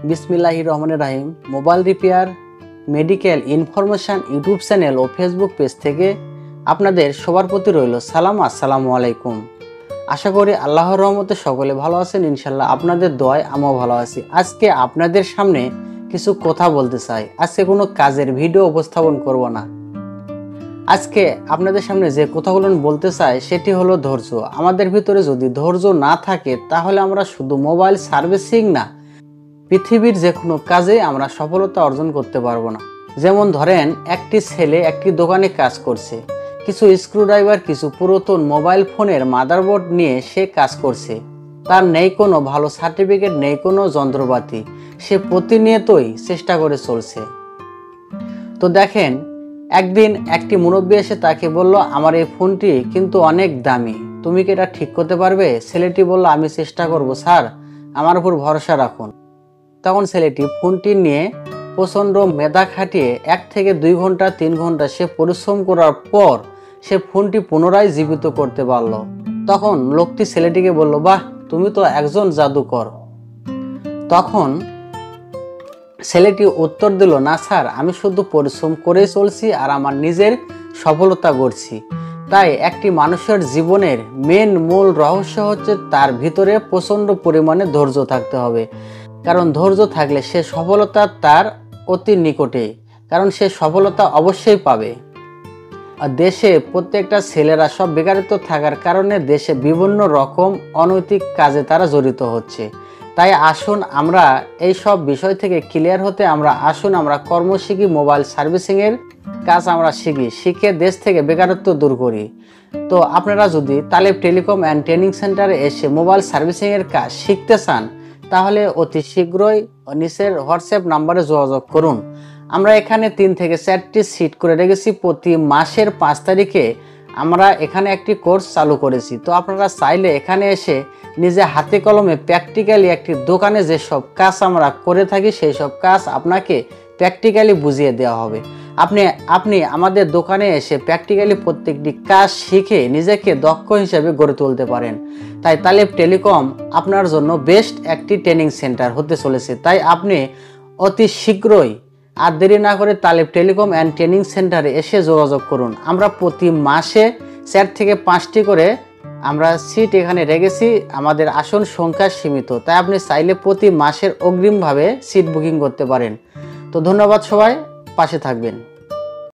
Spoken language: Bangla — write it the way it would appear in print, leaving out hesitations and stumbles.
বিসমিল্লাহির রহমানির রহিম। Mobile repair medical information YouTube channel ও ফেসবুক পেজ থেকে আপনাদের সবার প্রতি রইল সালাম। আসসালামু আলাইকুম। আশা করি আল্লাহর রহমতে সকলে ভালো আছেন। ইনশাল্লাহ আপনাদের দোয়ায় আমিও ভালো আছি। আজকে আপনাদের সামনে কিছু কথা বলতে চাই। আজকে কোনো কাজের ভিডিও উপস্থাপন করব না। আজকে আপনাদের সামনে যে কথাগুলো বলতে চাই সেটি হলো ধৈর্য। আমাদের ভিতরে যদি ধৈর্য না থাকে তাহলে আমরা শুধু মোবাইল সার্ভিসিং না, পৃথিবীর যে কোনো কাজে আমরা সফলতা অর্জন করতে পারবো না। যেমন ধরেন, একটি ছেলে একটি দোকানে কাজ করছে, কিছু স্ক্রুড্রাইভার, কিছু পুরাতন মোবাইল ফোনের মাদারবোর্ড নিয়ে সে কাজ করছে। তার নেই কোনো ভালো সার্টিফিকেট, নেই কোনো যন্ত্রপাতি, সে প্রতিনিয়তই চেষ্টা করে চলছে। তো দেখেন, একদিন একটি মুরব্বী এসে তাকে বলল, আমার এই ফোনটি কিন্তু অনেক দামি, তুমি কি এটা ঠিক করতে পারবে? ছেলেটি বলল, আমি চেষ্টা করব স্যার, আমার উপর ভরসা রাখুন। তখন ছেলেটি ফোনটি নিয়ে প্রচণ্ড মেধা খাটিয়ে 1 থেকে 2 ঘন্টা 3 ঘন্টা সে পরিশ্রম করার পর সে ফোনটি পুনরায় জীবিত করতে পারল। তখন লোকটি ছেলেটিকে বলল, বাহ, তুমি তো একজন জাদুকর। তখন ছেলেটি উত্তর দিল, না স্যার, আমি শুধু পরিশ্রম করেই চলছি আর আমার নিজের সফলতা গড়ছি। তাই একটি মানুষের জীবনের মূল রহস্য হচ্ছে তার ভিতরে প্রচণ্ড পরিমাণে ধৈর্য থাকতে হবে। কারণ ধৈর্য থাকলে সে সফলতা তার অতি নিকটে, কারণ সে সফলতা অবশ্যই পাবে। আর দেশে প্রত্যেকটা ছেলেরা সব বেকারত্ব থাকার কারণে দেশে বিভিন্ন রকম অনৈতিক কাজে তারা জড়িত হচ্ছে। তাই আসুন আমরা এই সব বিষয় থেকে ক্লিয়ার হতে আমরা কর্ম শিখি, মোবাইল সার্ভিসিংয়ের কাজ আমরা শিখে দেশ থেকে বেকারত্ব দূর করি। তো আপনারা যদি তালেব টেলিকম অ্যান্ড ট্রেনিং সেন্টারে এসে মোবাইল সার্ভিসিংয়ের কাজ শিখতে চান তাহলে অতি শীঘ্রই নিচের হোয়াটসঅ্যাপ নাম্বারে যোগাযোগ করুন। আমরা এখানে 3 থেকে 4টি সিট করে রেখেছি। প্রতি মাসের 5 তারিখে আমরা এখানে একটি কোর্স চালু করেছি। তো আপনারা চাইলে এখানে এসে নিজে হাতে কলমে প্র্যাকটিক্যালি একটি দোকানে যেসব কাজ আমরা করে থাকি সেই সব কাজ আপনাকে প্র্যাকটিক্যালি বুঝিয়ে দেওয়া হবে। আপনি আমাদের দোকানে এসে প্র্যাকটিক্যালি প্রত্যেকটি কাজ শিখে নিজেকে দক্ষ হিসেবে গড়ে তুলতে পারেন। তাই তালেব টেলিকম আপনার জন্য বেস্ট একটি ট্রেনিং সেন্টার হতে চলেছে। তাই আপনি অতি শীঘ্রই আর দেরি না করে তালেব টেলিকম অ্যান্ড ট্রেনিং সেন্টারে এসে যোগাযোগ করুন। আমরা প্রতি মাসে 4 থেকে 5টি করে আমরা সিট এখানে রেখেছি। আমাদের আসন সংখ্যা সীমিত, তাই আপনি চাইলে প্রতি মাসের অগ্রিমভাবে সিট বুকিং করতে পারেন। তো ধন্যবাদ, সবাই পাশে থাকবেন।